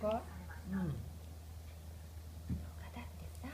か？うん。だってさ、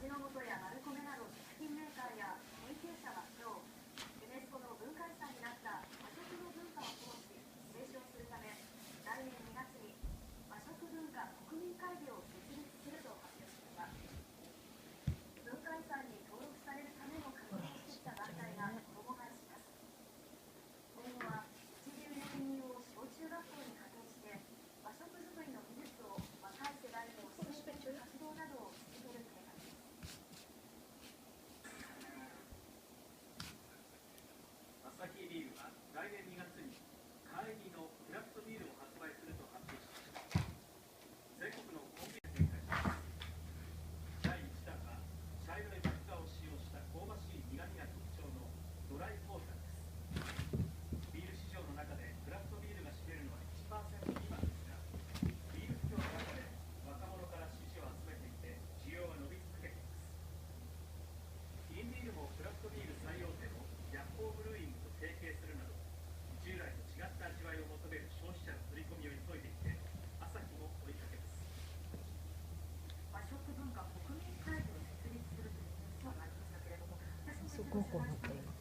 味の素やマルコメなど食品メーカーや研究者は今日、ユネスコの文化遺産になった和食の文化を保護し、継承するため、来年2月に和食文化国民会議を設立すると発表しました。文化遺産に登録されるための活動をしてきた団体が衣替えします。今後は一流料理人を小中学校に派遣して、和食作りの技術を若い世代に教えていく活動などを続ける計画です。アサヒビールは来年2月に会議のクラフトビールを発売すると発表しました。全国のコンビニで展開します。第1弾は茶色い麦芽を使用した香ばしい苦みが特徴のドライポーターです。ビール市場の中でクラフトビールが占めるのは 1% 未満ですが、ビール市場の中で若者から支持を集めていて需要は伸び続けています。キリンビールもクラフトビール最大手のヤッホーブルーイングと提携するなど、従来と違った味わいを求める消費者の取り込みを急いでいて、アサヒも追いかけます。和食文化国民会議を設立するというニュースがありましたけれども、私もすごく思っています。